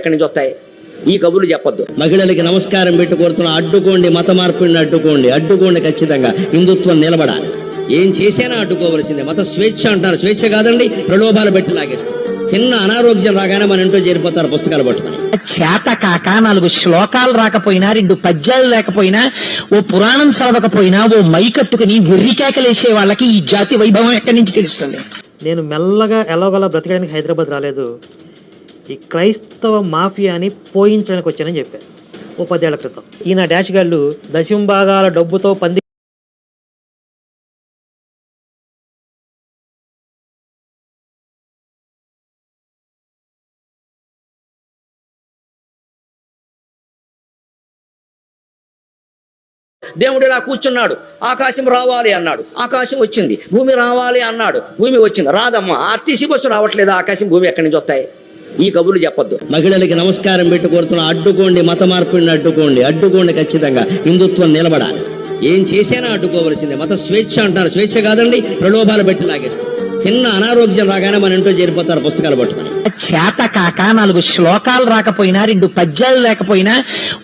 ఎక్కడి నుంచి వస్తాయి ఈ కబుర్లు చెప్పొద్దు. మహిళలకి నమస్కారం పెట్టి కోరుతున్నా, అడ్డుకోండి, మత మార్పుని అడ్డుకోండి, ఖచ్చితంగా హిందుత్వం నిలబడాలి. ఏం చేసినా అడ్డుకోవలసిందే. మత స్వేచ్ఛ అంటారు, స్వేచ్ఛ కాదండి, ప్రలోభాలు పెట్టి లాగేస్తారు. చిన్న అనారోగ్యం రాగానే మన ఇంట్లో చేరిపోతారు పుస్తకాలు పట్టుకుని. చేత కాక 4 శ్లోకాలు రాకపోయినా, 2 పద్యాలు లేకపోయినా, ఓ పురాణం చదవకపోయినా, ఓ మైకట్టుకుని వెర్రికేకలేసే వాళ్ళకి ఈ జాతి వైభవం ఎక్కడి నుంచి తెలుస్తుంది? నేను మెల్లగా ఎలాగోలా బ్రతకడానికి హైదరాబాద్ రాలేదు, ఈ క్రైస్తవ మాఫియాని పోయించడానికి వచ్చానని చెప్పాను ఓ 10 ఏళ్ల క్రితం. ఈయన డాష్ గాళ్ళు దశంభాగాల డబ్బుతో పంది దేవుడు ఇలా కూర్చున్నాడు, ఆకాశం రావాలి అన్నాడు, ఆకాశం వచ్చింది. భూమి రావాలి అన్నాడు, భూమి వచ్చింది. రాదమ్మా, ఆర్టీసీ బస్సు రావట్లేదు, ఆకాశం భూమి ఎక్కడి నుంచి వస్తాయి ఈ కబుర్లు చెప్పొద్దు. మహిళలకి నమస్కారం పెట్టి కోరుతున్నా, అడ్డుకోండి, మత మార్పుని అడ్డుకోండి, ఖచ్చితంగా హిందుత్వం నిలబడాలి. ఏం చేసినా అడ్డుకోవలసిందే. మత స్వేచ్ఛ అంటారు, స్వేచ్ఛ కాదండి, ప్రలోభాలు పెట్టి లాగేస్తారు. చిన్న అనారోగ్యం రాగానే మన ఇంట్లో చేరిపోతారు పుస్తకాలు పట్టుకుని. చేత కాక 4 శ్లోకాలు రాకపోయినా, 2 పద్యాలు లేకపోయినా,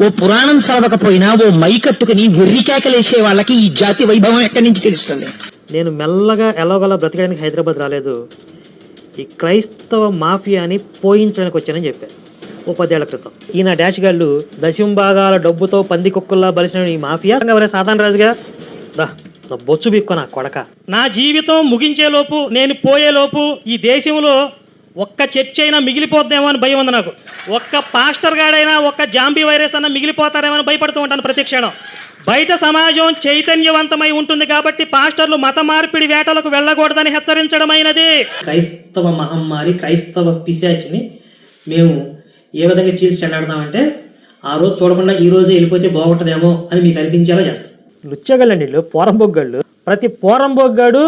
ఓ పురాణం చదవకపోయినా, ఓ మైకట్టుకుని వెర్రికేకలేసే వాళ్ళకి ఈ జాతి వైభవం ఎక్కడి నుంచి తెలుస్తుంది? నేను మెల్లగా ఎలాగోలా బ్రతకడానికి హైదరాబాద్ రాలేదు, ఈ క్రైస్తవ మాఫియాని పోయించడానికి వచ్చానని చెప్పాను ఓ 10 ఏళ్ల క్రితం. ఈయన డాష్ గాళ్ళు దశంభాగాల డబ్బుతో పంది కుక్కల్లా బలిసిన ఈ మాఫియా సాధారణ రాజుగా బొచ్చు బిక్కు నా కొడక. నా జీవితం ముగించేలోపు, నేను పోయేలోపు ఈ దేశంలో ఒక్క చర్చ్ అయినా మిగిలిపోద్దేమో అని భయం ఉంది నాకు. ఒక్క పాస్టర్ గాడైనా, ఒక్క జాంబీ వైరస్ అన్నా మిగిలిపోతారేమో అని భయపడుతూ ఉంటాను ప్రతి క్షణం. బయట సమాజం చైతన్యవంతమై ఉంటుంది కాబట్టి పాస్టర్లు మత మార్పిడి వేటలకు వెళ్ళకూడదని హెచ్చరించడమైనది. క్రైస్తవ మహమ్మారి, క్రైస్తవ పిశాచిని మేము ఏ విధంగా చీల్చి చెండాడుతామంటే, ఆ రోజు చూడకుండా ఈ రోజే వెళ్ళిపోతే బాగుంటుందేమో అని మీకు అనిపించేలా చేస్తాం. లుచ్చగళ్ళండి వీళ్ళు, పోరంబొగ్గాళ్ళు. ప్రతి పోరంబొగ్గాడు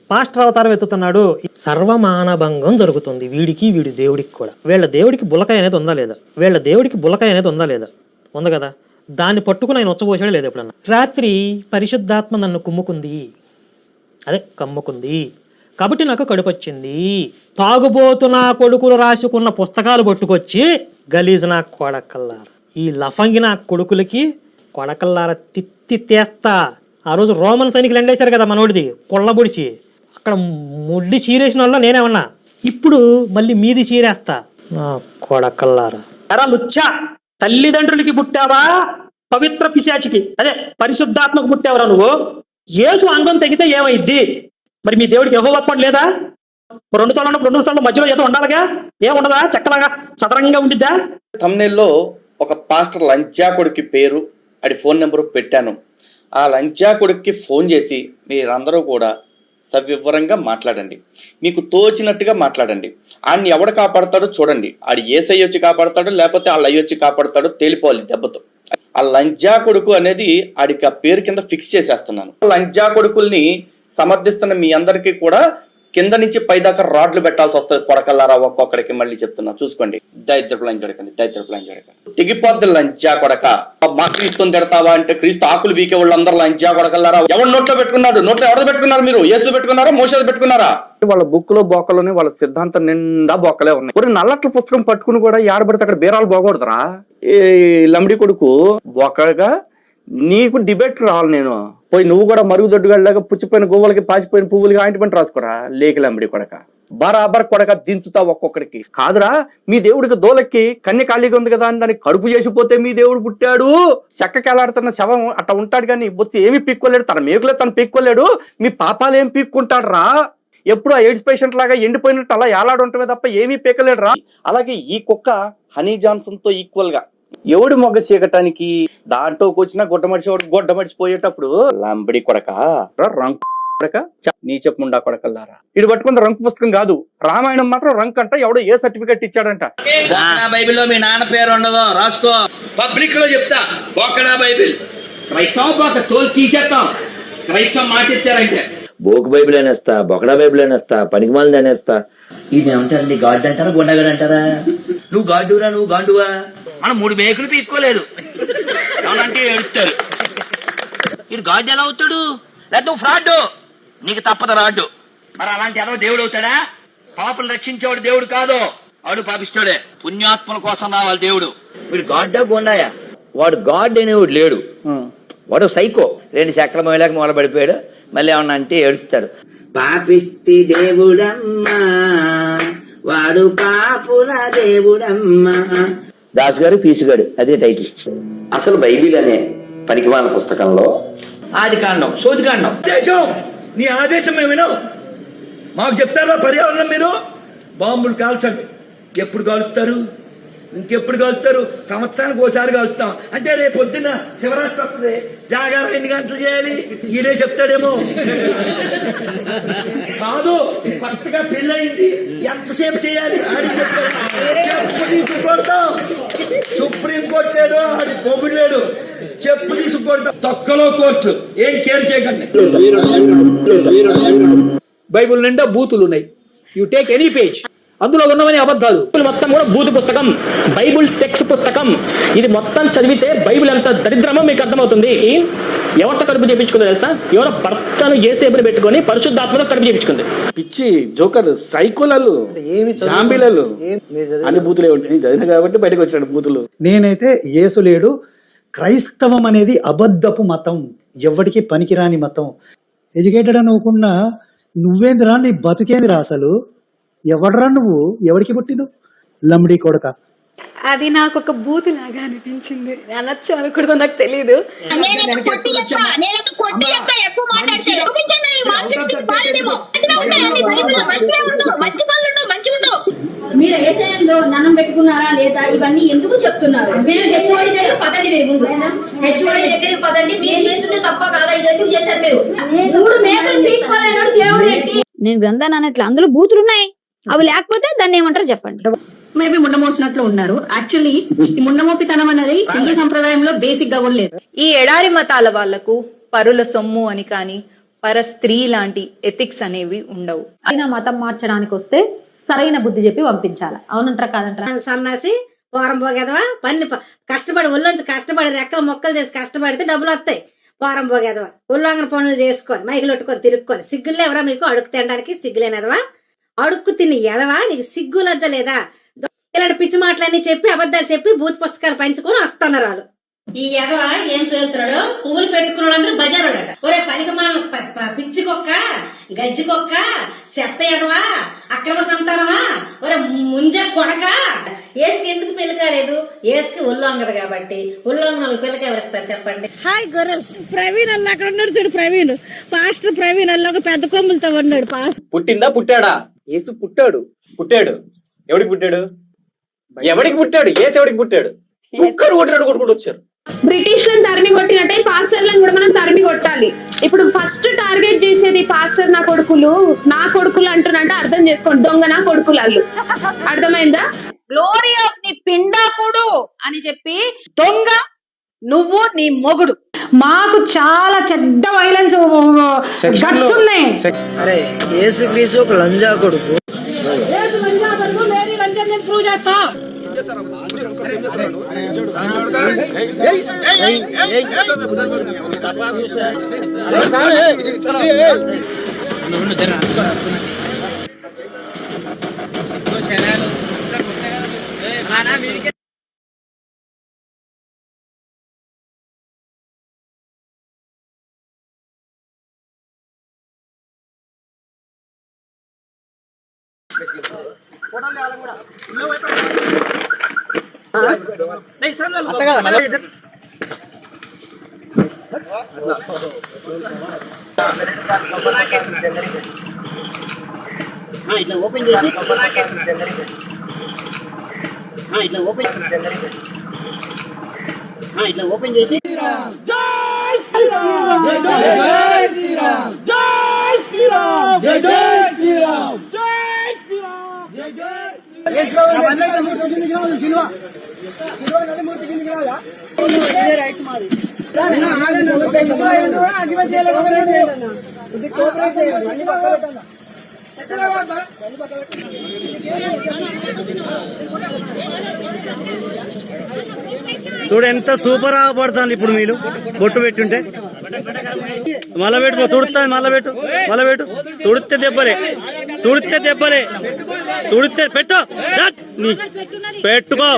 పాస్టర్ అవతారం ఎత్తుతున్నాడు. సర్వమానభంగం జరుగుతుంది వీడికి, వీడి దేవుడికి కూడా. వీళ్ళ దేవుడికి బులకాయ అనేది ఉందా లేదా? ఉంది కదా, దాన్ని పట్టుకుని ఆయన వచ్చబోసాడు లేదు ఎప్పుడన్నా. రాత్రి పరిశుద్ధాత్మ నన్ను కమ్ముకుంది కాబట్టి నాకు కడుపు వచ్చింది. తాగుబోతు నా కొడుకులు రాసుకున్న పుస్తకాలు పట్టుకొచ్చి గలీజ్ నా కొడకల్లారా, ఈ లఫంగి నా కొడుకులకి కొడకల్లారా తిత్తి తేస్తా. ఆ రోజు రోమన్ సైనికులు ఎండేశారు కదా మనోడిది కొళ్ళబుడిచి, అక్కడ ముడ్డి చీరేసిన వాళ్ళ నేనేమన్నా, ఇప్పుడు మళ్ళీ మీది చీరేస్తా నా కొడకల్లారా. ఎరా లుచ్చా, తల్లిదండ్రులకి పుట్టావా, పవిత్ర పిశాచికి అదే పరిశుద్ధాత్మకు పుట్టావరా నువ్వు. యేసు అంగం తెగితే ఏమైద్ది? మరి మీ దేవుడికి యెహోవా లేదా? 2 తొలలు మధ్యలో ఏదో ఉండాలిగా, ఏముండదా? చెక్కలాగా చదరంగా ఉండిద్దా? తమ్నెల్లో ఒక పాస్టర్ లంచాకుడికి పేరు, అది ఫోన్ నెంబరు పెట్టాను. ఆ లంచాకుడికి ఫోన్ చేసి మీరందరూ కూడా సవివరంగా మాట్లాడండి, మీకు తోచినట్టుగా మాట్లాడండి. ఆడిని ఎవడు కాపాడతాడో చూడండి. ఆడి ఏసై వచ్చి కాపాడతాడో లేకపోతే వాళ్ళ అయ్యి వచ్చి కాపాడతాడో తేలిపోవాలి దెబ్బతో. ఆ లంజా కొడుకు అనేది ఆడికి ఆ పేరు కింద ఫిక్స్ చేసేస్తున్నాను. లంజా కొడుకుల్ని సమర్థిస్తున్న మీ అందరికీ కూడా కింద నుంచి పైదాకా రాడ్లు పెట్టాల్సి వస్తుంది కొడకల్లారా. ఒక్కొక్కడికి మళ్ళీ చెప్తున్నా, చూసుకోండి. దరిద్రపు లంచోడకండి, తెగిపోద్ది లంచా కొడక. మా క్రీస్తుని తిడతావా అంటే క్రీస్తు ఆకులు బీకే వాళ్ళందరూ లంచా కొడకల్లారా. ఎవరు నోట్లో పెట్టుకున్నాడు? నోట్లో ఎవరు పెట్టుకున్నారు? మీరు యేసు పెట్టుకున్నారా, మోషే పెట్టుకున్నారా? వాళ్ళ బుక్ లో బొక్కలోనే వాళ్ళ సిద్ధాంతం నిండా బొక్కలే ఉన్నాయి. ఒక నల్లట్ల పుస్తకం పట్టుకుని కూడా ఏడబడితే అక్కడ బీరాలు పోకూడదురా. ఈ లంబడి కొడుకు బొక్కగా నీకు డిబేట్ రావాలి. నేను పోయి నువ్వు కూడా మరుగుదొడ్డుగాళ్ళగా పుచ్చిపోయిన గోవులకి పాచిపోయిన పువ్వులకి ఆయింట్మెంట్ రాసుకోరా లేకిలంబడి కొడక. బరాబర్ కొడక దించుతావు ఒక్కొక్కడికి. కాదురా, మీ దేవుడికి దోలెక్కి కన్య ఖాళీగా ఉంది కదా అని దానికి కడుపు చేసిపోతే మీ దేవుడు పుట్టాడు. చెక్కకెలాడుతున్న శవం అట్లా ఉంటాడు కానీ బొచ్చి ఏమి పీక్కోలేడు, తన మేకులే తను పీక్కోలేడు. మీ పాపాలు ఏం పీక్కుంటాడు రా? ఎప్పుడు ఆ ఎయిడ్స్ పేషెంట్ లాగా ఎండిపోయినట్టు అలా ఏలాడు ఉంటమే తప్ప ఏమీ పీకలేడు రా. అలాగే ఈ కుక్క హనీ జాన్సన్ తో ఈక్వల్ గా ఎవడు మొగ్గ చీకటానికి దాంట్లోకి వచ్చిన గొడ్డ మడిచిపోయేటప్పుడు లంబడి కొడక, రంకు కొడక, నీ చెప్పుండా కొడకల్లారా. ఇటు పట్టుకున్న రంకు పుస్తకం కాదు, రామాయణం మాత్రం రంక్ అంట. ఎవడో ఏ సర్టిఫికెట్ ఇచ్చాడంట. బైబిల్లో మీ నాన్న పేరు ఉండదు, రాసుకో. పబ్లిక్ లో చెప్తా, బోకడా బైబిల్. క్రైస్తవం పోక తోలు తీసేస్తాం. క్రైస్తవం మాట ఇచ్చారంటే బోకు బైబిల్ అనేస్తా, బొకడా బైబిల్ అనేస్తా, పనికిమాలింది అనేస్తా. ఇది ఏమంటారండి, గాడ్ అంటారా గుండగాడు అంటారా? నువ్వు గాడురా, నువ్వు గాండువా. మనం 3 మేకులు పీక్కోలేదు ఏమనంటే ఏడుస్తారు. ఇటు గాడ్ ఎలా అవుతాడు? లేదా నువ్వు ఫ్రాడ్, నీకు తప్పదు రాడ్డు. మరి అలాంటి ఎలా దేవుడు అవుతాడా? పాపలు రక్షించేవాడు దేవుడు కాదు. వాడు పాపిస్తాడే, పుణ్యాత్మల కోసం రావాలి దేవుడు. వీడు గాడ్డా గోండాయా? వాడు గాడ్ అనేవాడు లేడు, వాడు సైకో. 2 చక్ర మహిళకి మూల పడిపోయాడు. మళ్ళీ ఏమన్నా అంటే ఏడుస్తారు. పాపిస్తి దేవుడమ్మా, వాడు పాపుల దేవుడమ్మా. దాస్ గారు పీసుగాడు, అదే టైటిల్. అసలు బైబిల్ అనే పనికిమాల పుస్తకంలో ఆది కాండం, సోది కాండం. ఆదేశం, నీ ఆదేశం మేము వినవు. మాకు చెప్తారా పర్యావరణం? మీరు బాంబులు కాల్చండి. ఎప్పుడు కాలుస్తారు? ఇంకెప్పుడు కాలుతారు? సంవత్సరానికి ఓసారి కాలుతాం. అంటే రేపు పొద్దున్న శివరాత్రి వస్తుంది, జాగారం ఎన్ని గంటలు చేయాలి? ఈడే చెప్తాడేమో. కాదు, కొత్తగా పెళ్ళయింది, ఎంతసేపు చేయాలి ఆడికి చెప్తాడు. చెప్పు తీసుకుపోతాం. సుప్రీంకోర్టు లేదు, ఆడి పొగుడు లేడు. చెప్పు తీసుకుపోతాం. తొక్కలో కోర్టు. ఏం కేర్ చేయకండి. బైబిల్ నిండా బూతులు ఉన్నాయి. యు టేక్ ఎనీ పేజ్, అందులో ఉన్నవని అబద్ధాలు. మొత్తం కూడా బూతు పుస్తకం, బైబుల్ సెక్స్ పుస్తకం. ఇది మొత్తం చదివితే బైబిల్ ఎంత దరిద్రమో మీకు అర్థమవుతుంది. ఎవరితో కడుపు చేపించుకుందో తెలుసా? ఎవరో భర్తను యేసేపుని పెట్టుకొని పరిశుద్ధాత్మతో కడుపు చేపించుకుంది. పిచ్చి జోకర్, సైకోలలు, జాంబీలలు అన్ని బూతులే ఉంటాయి. చదివిన కాబట్టి బయటకు వచ్చాడు బూతులు. నేనైతే యేసు లేడు. క్రైస్తవం అనేది అబద్ధపు మతం, ఎవరికి పనికిరాని మతం. ఎడ్యుకేటెడ్ అనుకున్నా నువ్వేందిరా, నీ బతుకేందిరా అసలు? ఎవడరా నువ్వు? ఎవరికి పుట్టిను? లమ్డి కొడక. అది నాకు ఒక బూత్ లాగా అనిపించింది. అనొచ్చు అనకూడదు నాకు తెలియదు. మీరు ఏసయంలో దండం పెట్టుకున్నారా లేదా ఇవన్నీ ఎందుకు చెప్తున్నారు? మీరు హెచ్ఓడి దగ్గర పదండి, మీరు ముందు హెచ్ఓడి దగ్గరికి పదండి. మీరు చేస్తుంటే తప్ప కాదా? ఇది ఎందుకు చేశారు మీరు? 3 మేకలు పీక్కోలేనాడు దేవుడు ఏంటి? నేను గ్రంథాన్ని అన్నట్లు అందులో బూతులు ఉన్నాయి. అవి లేకపోతే దాన్ని ఏమంటారు చెప్పండి. మేబీ ముండమోసినట్లు ఉన్నారు. యాక్చువల్లీ ఈ ముండమోపితనం అనేది హిందూ సంప్రదాయంలో బేసిక్ గా కూడా లేదు. ఈ ఎడారి మతాల వాళ్లకు పరుల సొమ్ము అని కానీ పర స్త్రీ లాంటి ఎథిక్స్ అనేవి ఉండవు. అయినా మతం మార్చడానికి వస్తే సరైన బుద్ధి చెప్పి పంపించాలి. అవునంటారా కాదంటారా? సన్నాసి పోరం పోగేదవా, పని కష్టపడి ఒళ్ళొంచి కష్టపడి రెక్కలు మొక్కలు చేసి కష్టపడితే డబ్బులు వస్తాయి. పోరం పోగేదవా, ఉల్లంఘన పనులు చేసుకొని మైకులు పెట్టుకొని తిరుక్కొని సిగ్గులు ఎవరా మీకు? అడుగు తినడానికి సిగ్గులేనదవా? అడుక్కు తిని ఎదవా? నీకు సిగ్గులంతా లేదా? ఇలాంటి పిచ్చి మాటలన్నీ చెప్పి అబద్ధాలు చెప్పి బూత్ పుస్తకాలు పంచుకొని వస్తున్నారు వాళ్ళు. ఈ ఎదవా ఏం పేరుతున్నాడు? పువ్వులు పెట్టుకున్న వాళ్ళందరూ బజారు. ఒరే పనికి పిచ్చి కుక్క, గజ్జి కుక్క, చెత్త ఎదవా, అక్రమ సంతానమా, ఒరే ముంజ కొడక. ఏసుకి ఎందుకు పెళ్లి కాలేదు? ఏసుకి ఉల్లంఘన కాబట్టి. ఉల్లంఘనలకు పిల్లకి ఎవరిస్తారు చెప్పండి? హాయ్ గొర్రెల్స్. ప్రవీణ్ అల్ల అక్కడ ఉన్నాడు చూడు. ప్రవీణ్ పాస్టర్ ప్రవీణ్ అల్ల ఒక పెద్ద కొమ్ములతో ఉన్నాడు. పాస్టర్ పుట్టిందా? పుట్టాడా? యేసు పుట్టాడు. పుట్టాడు. ఎవడికి పుట్టాడు? ఎవడికి పుట్టాడు? ఏసు ఎవడికి పుట్టాడు? కుక్కరు కొట్టాడు, కొట్టుకుంటూ వచ్చారు. బ్రిటిష్లను తరిమి కొట్టినట్టే పాస్టర్లను కూడా మనం తరిమి కొట్టాలి. ఇప్పుడు ఫస్ట్ టార్గెట్ చేసేది పాస్టర్ నా కొడుకులు అంటున్నట్టు అర్థం చేసుకోండి. దొంగ నా కొడుకులు వాళ్ళు. అర్థమైందా? గ్లోరీ ఆఫ్ నీ పిండాకుడు అని చెప్పి దొంగ నువ్వు నీ మొగుడు. మాకు చాలా చెడ్డ వైలెన్స్ గట్స్ ఉన్నాయి. అరే యేసుక్రీస్తు ఒక లంజా కొడుకు. ప్రూవ్ చేస్తా. ఇట్లా ఓపెన్ చేసి ఇట్లా ఓపెన్ చేసి జై శ్రీరామ్, జై శ్రీరామ్, జై శ్రీరామ్, జై శ్రీరామ్, జై శ్రీరామ్, జై చూడు ఎంత సూపర్ గా పడుతుంది ఇప్పుడు మీరు బొట్టు పెట్టుంటే. మళ్ళా పెట్టుకో, తుడుతుంది, మళ్ళా పెట్టు, మళ్ళా పెట్టు. తుడితే దెబ్బలే, తుడితే దెబ్బలే, తుడితే పెట్టు, పెట్టుకో.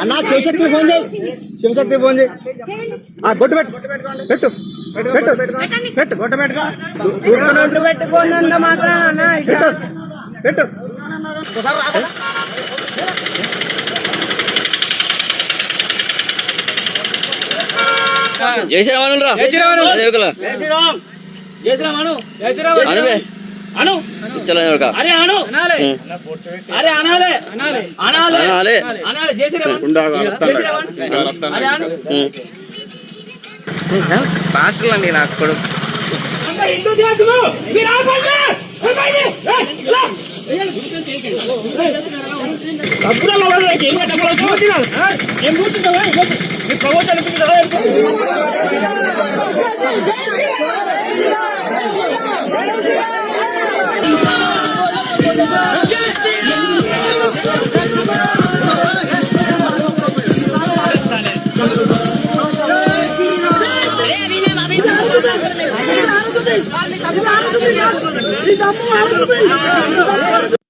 అన్నా శివశక్తి ఫోన్ చేయి, శివశక్తి ఫోన్ చేయి. బొట్టు పెట్టు, పెట్టు, పెట్టు, పెట్టు, బొట్టు పెట్టుకో. పెట్టుకోనంత మాత్రం పెట్టు. జై శ్రీరామ్ రా, జై శ్రీరామ్ అను అను అరే అను అరే అనాలే అనాలే అనాలే జై శ్రీరామ్ అరే అను. పాస్టర్లు అండి నాకు కొడుకు.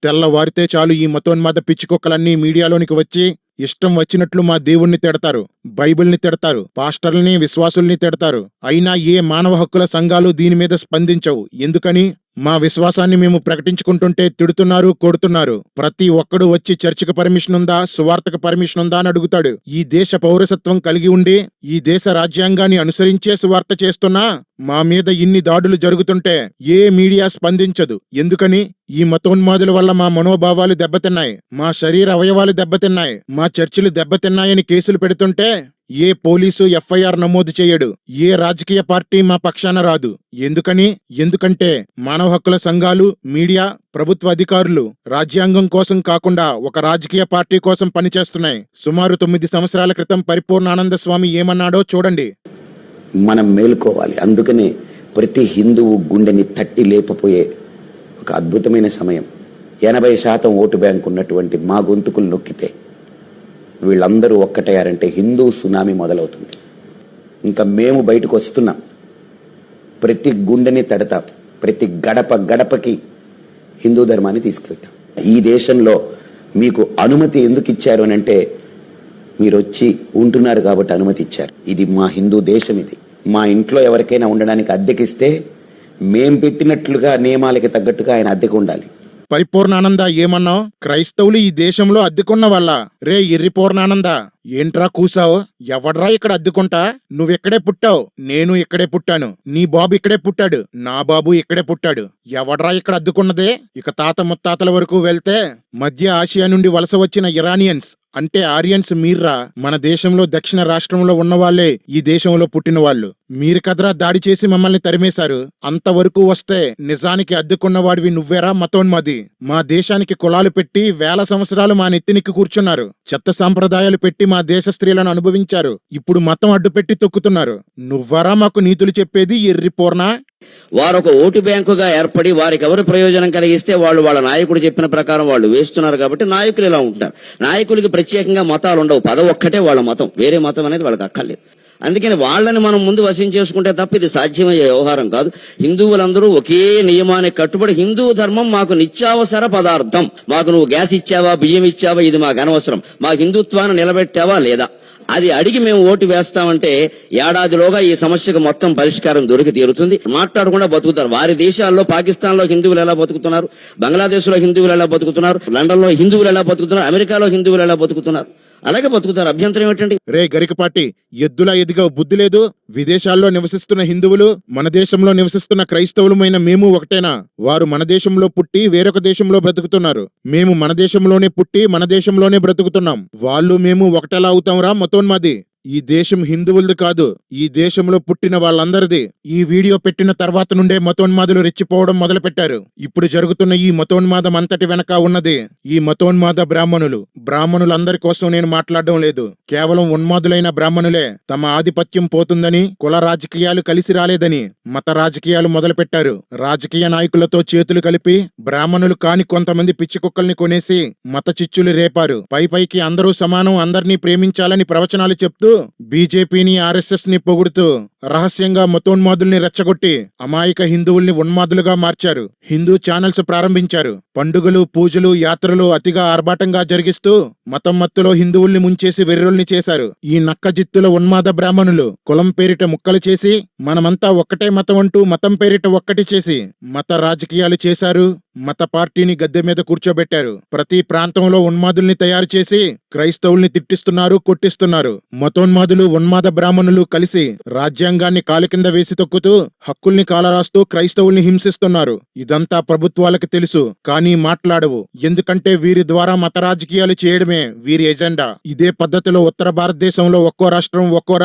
తెల్లవారితే చాలు ఈ మతోన్మాద పిచ్చికొక్కలన్నీ మీడియాలోనికి వచ్చి ఇష్టం వచ్చినట్లు మా దేవుణ్ణి తిడతారు, బైబిల్ని తిడతారు, పాస్టర్లని, విశ్వాసుల్ని తిడతారు. అయినా ఏ మానవ హక్కుల సంఘాలు దీని మీద స్పందించవు. ఎందుకని? మా విశ్వాసాన్ని మేము ప్రకటించుకుంటుంటే తిడుతున్నారు, కొడుతున్నారు. ప్రతి ఒక్కడు వచ్చి చర్చికి పర్మిషన్ ఉందా, సువార్తకు పర్మిషన్ ఉందా అని అడుగుతాడు. ఈ దేశ పౌరసత్వం కలిగి ఉండి ఈ దేశ రాజ్యాంగాన్ని అనుసరించే సువార్త చేస్తున్నా మా మీద ఇన్ని దాడులు జరుగుతుంటే ఏ మీడియా స్పందించదు. ఎందుకని? ఈ మతోన్మాదుల వల్ల మా మనోభావాలు దెబ్బతిన్నాయి, మా శరీర అవయవాలు దెబ్బతిన్నాయి, మా చర్చిలు దెబ్బతిన్నాయని కేసులు పెడుతుంటే ఏ పోలీసు ఎఫ్ఐఆర్ నమోదు చేయడు, ఏ రాజకీయ పార్టీ మా పక్షాన రాదు. ఎందుకని? ఎందుకంటే మానవ హక్కుల సంఘాలు, మీడియా, ప్రభుత్వ అధికారులు రాజ్యాంగం కోసం కాకుండా ఒక రాజకీయ పార్టీ కోసం పనిచేస్తున్నాయి. సుమారు 9 సంవత్సరాల క్రితం పరిపూర్ణానంద స్వామి ఏమన్నాడో చూడండి. మనం మేలుకోవాలి. అందుకనే ప్రతి హిందువు గుండెని తట్టి లేపపోయే ఒక అద్భుతమైన సమయం. 80% ఓటు బ్యాంక్ ఉన్నటువంటి మా గొంతుకులు నొక్కితే వీళ్ళందరూ ఒక్కటయ్యారంటే హిందూ సునామీ మొదలవుతుంది. ఇంకా మేము బయటకు వస్తున్నాం, ప్రతి గుండెని తడతాం, ప్రతి గడప గడపకి హిందూ ధర్మాన్ని తీసుకెళ్తాం. ఈ దేశంలో మీకు అనుమతి ఎందుకు ఇచ్చారు అని అంటే మీరు వచ్చి ఉంటున్నారు కాబట్టి అనుమతి ఇచ్చారు. ఇది మా హిందూ దేశం. ఇది మా ఇంట్లో ఎవరికైనా ఉండడానికి అద్దెకిస్తే మేం పెట్టినట్లుగా నియమాలకి తగ్గట్టుగా ఆయన అద్దెకు ఉండాలి. పరిపూర్ణానంద ఏమన్నావు? క్రైస్తవులు ఈ దేశంలో అద్దెకున్న వల్ల. రే ఎర్రి పూర్ణానంద, ఏంట్రా కూసావు? ఎవడ్రా ఇక్కడ అద్దెకుంటా? నువ్వెక్కడే పుట్టావు, నేను ఇక్కడే పుట్టాను, నీ బాబు ఇక్కడే పుట్టాడు, నా బాబు ఇక్కడే పుట్టాడు. ఎవడ్రా ఇక్కడ అద్దెకున్నదే? ఇక తాత ముత్తాతల వరకు వెళ్తే మధ్య ఆసియా నుండి వలస వచ్చిన ఇరానియన్స్ అంటే ఆరియన్స్ మీర్రా. మన దేశంలో దక్షిణ రాష్ట్రంలో ఉన్నవాళ్లే ఈ దేశంలో పుట్టిన వాళ్ళు. మీరు కదరా దాడి చేసి మమ్మల్ని తరిమేశారు. అంతవరకు వస్తే నిజానికి అద్దెకున్నవాడివి నువ్వేరా మతోన్మాది. మా దేశానికి కులాలు పెట్టి 1000 సంవత్సరాలు మా నెత్తినికి కూర్చున్నారు. చెత్త సాంప్రదాయాలు పెట్టి మా దేశ స్త్రీలను అనుభవించారు. ఇప్పుడు మతం అడ్డుపెట్టి తొక్కుతున్నారు. నువ్వరా మాకు నీతులు చెప్పేది? ఎర్రి పూర్ణ. వారొక ఓటు బ్యాంకుగా ఏర్పడి వారికి ఎవరు ప్రయోజనం కలిగిస్తే వాళ్ళు వాళ్ళ నాయకుడు చెప్పిన ప్రకారం వాళ్ళు వేస్తున్నారు. కాబట్టి నాయకులు ఇలా ఉంటారు. నాయకులకి ప్రత్యేకంగా మతాలు ఉండవు, పదవి ఒక్కటే వాళ్ళ మతం, వేరే మతం అనేది వాళ్ళకి అక్కర్లేదు. అందుకని వాళ్ళని మనం ముందు వశం చేసుకుంటే తప్ప ఇది సాధ్యమయ్యే వ్యవహారం కాదు. హిందువులందరూ ఒకే నియమానికి కట్టుబడి, హిందూ ధర్మం మాకు నిత్యావసర పదార్థం, మాకు నువ్వు గ్యాస్ ఇచ్చావా, బియ్యం ఇచ్చావా, ఇది మాకు అనవసరం, మా హిందుత్వాన్ని నిలబెట్టావా లేదా అది అడిగి మేము ఓటు వేస్తామంటే ఏడాదిలోగా ఈ సమస్యకు మొత్తం పరిష్కారం దొరికి తీరుతుంది. మాట్లాడకుండా బతుకుతారు. వారి దేశాల్లో, పాకిస్తాన్ లో హిందువులు ఎలా బతుకుతున్నారు, బంగ్లాదేశ్ లో హిందువులు ఎలా బతుకుతున్నారు, లండన్ లో హిందువులు ఎలా బతుకుతున్నారు, అమెరికాలో హిందువులు ఎలా బతుకుతున్నారు, అలాగే బతుకుతారు. అభ్యంతరం ఏంటండి? రే గరికపాటి, ఎద్దులా ఎదిగా బుద్ధి లేదు? విదేశాల్లో నివసిస్తున్న హిందువులు, మన దేశంలో నివసిస్తున్న క్రైస్తవులమైన మేము ఒకటేనా? వారు మన దేశంలో పుట్టి వేరొక దేశంలో బ్రతుకుతున్నారు. మేము మన దేశంలోనే పుట్టి మన దేశంలోనే బ్రతుకుతున్నాం. వాళ్ళు మేము ఒకటెలా అవుతాంరా మతోన్మాది? ఈ దేశం హిందువులది కాదు, ఈ దేశంలో పుట్టిన వాళ్ళందరిది. ఈ వీడియో పెట్టిన తర్వాత నుండే మతోన్మాదులు రెచ్చిపోవడం మొదలు పెట్టారు. ఇప్పుడు జరుగుతున్న ఈ మతోన్మాదం అంతటి వెనక ఉన్నది ఈ మతోన్మాద బ్రాహ్మణులు. బ్రాహ్మణులందరి కోసం నేను మాట్లాడడం లేదు. కేవలం ఉన్మాదులైన బ్రాహ్మణులే తమ ఆధిపత్యం పోతుందని, కుల రాజకీయాలు కలిసి రాలేదని మత రాజకీయాలు మొదలు పెట్టారు. రాజకీయ నాయకులతో చేతులు కలిపి బ్రాహ్మణులు కాని కొంతమంది పిచ్చి కుక్కల్ని కొనేసి మత చిచ్చులు రేపారు. పైకి అందరూ సమానం, అందర్నీ ప్రేమించాలని ప్రవచనాలు చెప్తూ బీజేపీని ఆర్ఎస్ఎస్ ని పొగుడుతూ రహస్యంగా మతోన్మాదుల్ని రెచ్చగొట్టి అమాయక హిందువుల్ని ఉన్మాదులుగా మార్చారు. హిందూ ఛానల్స్ ప్రారంభించారు. పండుగలు, పూజలు, యాత్రలు అతిగా ఆర్భాటంగా జరిగిస్తూ మతం మత్తులో హిందువుల్ని ముంచేసి వెర్రుల్ని చేశారు. ఈ నక్కజిత్తుల ఉన్మాద బ్రాహ్మణులు కులం పేరిట ముక్కలు చేసి మనమంతా ఒక్కటే మతం అంటూ మతం పేరిట ఒక్కటి చేసి మత రాజకీయాలు చేశారు. మత పార్టీని గద్దె మీద కూర్చోబెట్టారు. ప్రతి ప్రాంతంలో ఉన్మాదుల్ని తయారు చేసి క్రైస్తవుల్ని తిట్టిస్తున్నారు, కొట్టిస్తున్నారు. మతోన్మాదులు, ఉన్మాద బ్రాహ్మణులు కలిసి రాజ్యాంగాన్ని కాలు కింద వేసి తొక్కుతూ హక్కుల్ని కాలరాస్తూ క్రైస్తవుల్ని హింసిస్తున్నారు. ఇదంతా ప్రభుత్వాలకు తెలుసు, కానీ మాట్లాడవు. ఎందుకంటే వీరి ద్వారా మత రాజకీయాలు చేయడమే వీరి ఎజెండా. ఇదే పద్ధతిలో ఉత్తర భారతదేశంలో ఒక్కో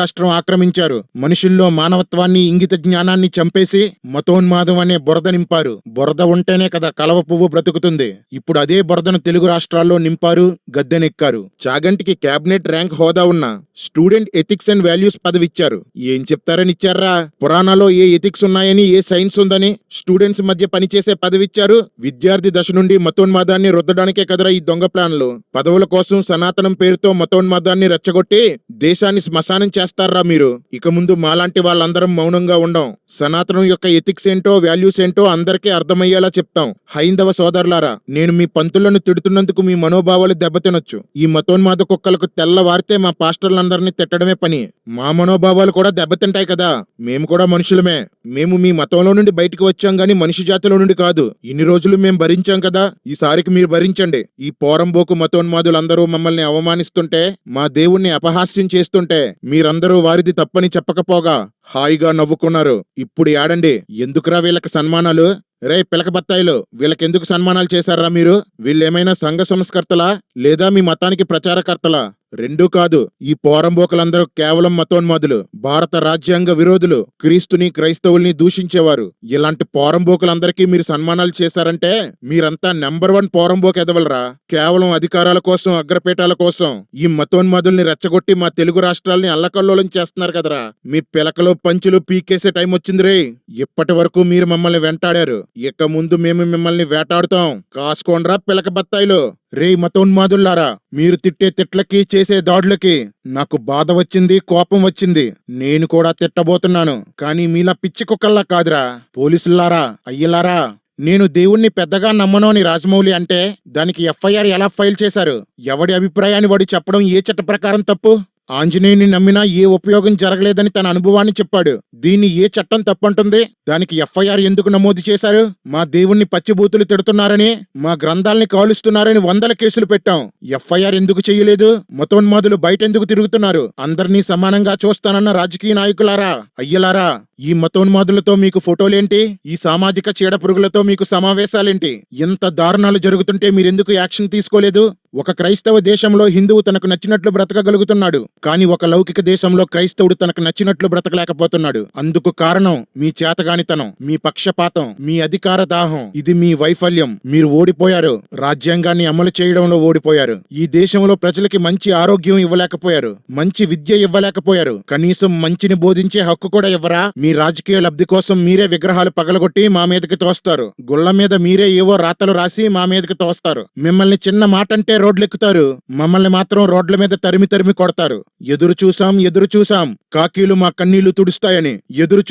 రాష్ట్రం ఆక్రమించారు. మనుషుల్లో మానవత్వాన్ని, ఇంగిత జ్ఞానాన్ని చంపేసి మతోన్మాదం అనే బురద నింపారు. బురద ఉంటేనే కదా కలవ పువ్వు బ్రతుకుతుంది. ఇప్పుడు అదే బురదను తెలుగు రాష్ట్రాల్లో నింపారు, గద్దెనెక్కారు. చాగంటికి క్యాబినెట్ ర్యాంక్ హోదా ఉన్న స్టూడెంట్ ఎథిక్స్ అండ్ వాల్యూస్ పదవిచ్చారు. ఏం చెప్తారని ఇచ్చారా? పురాణాల్లో ఏ ఎథిక్స్ ఉన్నాయని, ఏ సైన్స్ ఉందని స్టూడెంట్స్ మధ్య పనిచేసే పదవిచ్చారు. విద్యార్థి దశ నుండి మతోన్మాదాన్ని రుద్దడానికే కదరా ఈ దొంగ ప్లాన్లు. పదవుల కోసం సనాతనం పేరుతో మతోన్మాదాన్ని రెచ్చగొట్టి దేశాన్ని శ్మశానం చేస్తారా మీరు? ఇక ముందు మాలాంటి వాళ్ళందరం మౌనంగా ఉండం. సనాతనం యొక్క ఎథిక్స్ ఏంటో, వాల్యూస్ ఏంటో అందరికీ అర్థమయ్యేలా చెప్తాం. హైందవ సోదరులారా, నేను మీ పంతులను తిడుతున్నందుకు మీ మనోభావాలు దెబ్బతినొచ్చు. ఈ మతోన్మాద కుక్కలకు తెల్లవారితే మా పాస్టర్లందరినీ తిట్టడమే పని. మా మనోభావాలు కూడా దెబ్బతింటాయి కదా. మేము కూడా మనుషులమే. మేము మీ మతంలో నుండి బయటికి వచ్చాం గాని మనిషి జాతిలో నుండి కాదు. ఇన్ని రోజులు మేం భరించాం కదా, ఈసారికి మీరు భరించండి. ఈ పోరంబోకు మతోన్మాదులందరూ మమ్మల్ని అవమానిస్తుంటే, మా దేవుణ్ణి అపహాస్యం చేస్తుంటే మీరందరూ వారిది తప్పని చెప్పకపోగా హాయిగా నవ్వుకున్నారు. ఇప్పుడు యాడండి. ఎందుకురా వీళ్ళకి సన్మానాలు? రే పిలక బత్తాయిలు, వీళ్ళకెందుకు సన్మానాలు చేశారా మీరు? వీళ్ళేమైనా సంఘ సంస్కర్తలా లేదా మీ మతానికి ప్రచారకర్తలా? రెండూ కాదు. ఈ పోరంబోకలందరూ కేవలం మతోన్మాదులు, భారత రాజ్యాంగ విరోధులు, క్రీస్తుని, క్రైస్తవుల్ని దూషించేవారు. ఇలాంటి పోరంబోకులందరికీ మీరు సన్మానాలు చేశారంటే మీరంతా నెంబర్ 1 పోరంబోకు ఎదవలరా. కేవలం అధికారాల కోసం, అగ్రపీఠాల కోసం ఈ మతోన్మాదుల్ని రెచ్చగొట్టి మా తెలుగు రాష్ట్రాల్ని అల్లకల్లోలం చేస్తున్నారు కదరా. మీ పిలకలు, పంచులు పీకేసే టైం వచ్చింది రే. ఇప్పటి వరకు మీరు మమ్మల్ని వెంటాడారు, ఇక ముందు మేము మిమ్మల్ని వేటాడుతాం. కాసుకోండ్రా పిలక బత్తాయిలు. రే మతోన్మాదుల్లారా, మీరు తిట్టే తిట్లకి, చేసే దాడులకి నాకు బాధ వచ్చింది, కోపం వచ్చింది. నేను కూడా తిట్టబోతున్నాను, కానీ మీలా పిచ్చి కుక్కల్లా కాదురా. పోలీసులారా, అయ్యలారా, నేను దేవుణ్ణి పెద్దగా నమ్మను అని రాజమౌళి అంటే దానికి ఎఫ్ఐఆర్ ఎలా ఫైల్ చేశారు? ఎవడి అభిప్రాయాన్ని వాడు చెప్పడం ఏ చట్ట ప్రకారం తప్పు? ఆంజనేయుని నమ్మినా ఏ ఉపయోగం జరగలేదని తన అనుభవాన్ని చెప్పాడు. దీన్ని ఏ చట్టం తప్పంటుంది? దానికి ఎఫ్ఐఆర్ ఎందుకు నమోదు చేశారు? మా దేవుణ్ణి పచ్చిబూతులు తిడుతున్నారని, మా గ్రంథాల్ని కాలుస్తున్నారని 100 కేసులు పెట్టాం. ఎఫ్ఐఆర్ ఎందుకు చెయ్యలేదు? మతోన్మాదులు బయటెందుకు తిరుగుతున్నారు? అందరినీ సమానంగా చూస్తానన్న రాజకీయ నాయకులారా, అయ్యలారా, ఈ మతోన్మాదులతో మీకు ఫోటోలేంటి? ఈ సామాజిక చీడ పురుగులతో మీకు సమావేశాలేంటి? ఇంత దారుణాలు జరుగుతుంటే మీరెందుకు యాక్షన్ తీసుకోలేదు? ఒక క్రైస్తవ దేశంలో హిందువు తనకు నచ్చినట్లు బ్రతకగలుగుతున్నాడు, కానీ ఒక లౌకిక దేశంలో క్రైస్తవుడు తనకు నచ్చినట్లు బ్రతకలేకపోతున్నాడు. అందుకు కారణం మీ చేతగానితనం, మీ పక్షపాతం, మీ అధికార దాహం. ఇది మీ వైఫల్యం. మీరు ఓడిపోయారు. రాజ్యాంగాన్ని అమలు చేయడంలో ఓడిపోయారు. ఈ దేశంలో ప్రజలకి మంచి ఆరోగ్యం ఇవ్వలేకపోయారు, మంచి విద్య ఇవ్వలేకపోయారు, కనీసం మంచిని బోధించే హక్కు కూడా ఇవ్వరా? మీ రాజకీయ లబ్ధి కోసం మీరే విగ్రహాలు పగలగొట్టి మా మీదకి తోస్తారు. గుళ్ళ మీద మీరే ఏవో రాతలు రాసి మా మీదకి తోస్తారు. మిమ్మల్ని చిన్న మాట అంటే రోడ్లెక్కుతారు, మమ్మల్ని మాత్రం రోడ్ల మీద తరిమి తరిమి కొడతారు. ఎదురు చూసాం కాకీలు మా కన్నీళ్లు తుడుస్తాయని. ఎదురు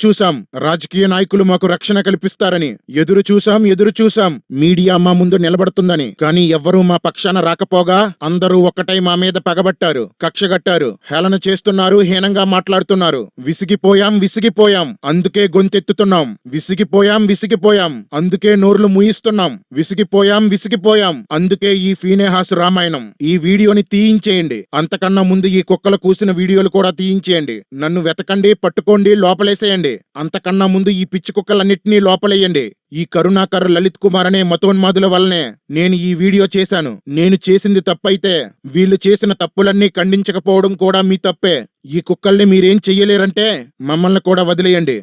చూసాం రాజకీయ నాయకులు మాకు రక్షణ కల్పిస్తారని. ఎదురు చూసాం మీడియా మా ముందు నిలబడుతుందని. కానీ ఎవ్వరూ మా పక్షాన రాకపోగా అందరూ ఒక్కటై మా మీద పగబట్టారు, కక్షగట్టారు, హేళన చేస్తున్నారు, హీనంగా మాట్లాడుతున్నారు. విసిగిపోయాం అందుకే గొంతెత్తుతున్నాం. విసిగిపోయాం అందుకే నోర్లు ముయిస్తున్నాం. విసిగిపోయాం అందుకే ఈ ఫీనేహాస్ రామాయణం. ఈ వీడియోని తీయించేయండి. అంతకన్నా ముందు ఈ కుక్కలు కూసిన వీడియోలు కూడా తీయించేయండి. నన్ను వెతకండి, పట్టుకోండి, లోపలేసేయండి. అంతకన్నా ముందు ఈ పిచ్చి కుక్కలన్నిటినీ లోపలేయండి. ఈ కరుణాకర్, లలిత్ కుమార్ అనే మతోన్మాదుల వల్లనే నేను ఈ వీడియో చేశాను. నేను చేసింది తప్పైతే వీళ్ళు చేసిన తప్పులన్నీ ఖండించకపోవడం కూడా మీ తప్పే. ఈ కుక్కల్ని మీరేం చెయ్యలేరంటే మమ్మల్ని కూడా వదిలేయండి.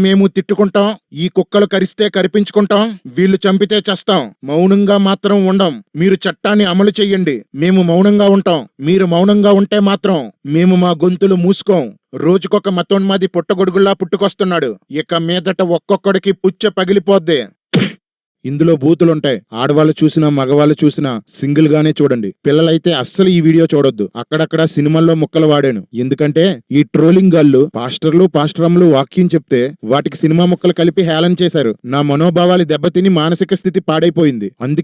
మేము తిట్టుకుంటాం, ఈ కుక్కలు కరిస్తే కరిపించుకుంటాం, వీళ్ళు చంపితే చస్తాం. మౌనంగా మాత్రం ఉండం. మీరు చట్టాన్ని అమలు చెయ్యండి, మేము మౌనంగా ఉంటాం. మీరు మౌనంగా ఉంటే మాత్రం మేము మా గొంతులు మూసుకోం. రోజుకొక మతోన్మాది పుట్టగొడుగుల్లా పుట్టుకొస్తున్నాడు. ఇక మీదట ఒక్కొక్కడికి పుచ్చ పగిలిపోద్ది. ఇందులో బూతులుంటాయి. ఆడవాళ్ళు చూసినా మగవాళ్ళు చూసినా సింగిల్ గానే చూడండి. పిల్లలైతే అస్సలు ఈ వీడియో చూడొద్దు. అక్కడక్కడ సినిమాల్లో ముక్కలు వాడాను. ఎందుకంటే ఈ ట్రోలింగ్ గాళ్ళు పాస్టర్లు పాస్టరమ్లు వాక్యం చెప్తే వాటికి సినిమా ముక్కలు కలిపి హేళన చేశారు. నా మనోభావాలు దెబ్బతిని మానసిక స్థితి పాడైపోయింది. అందుకే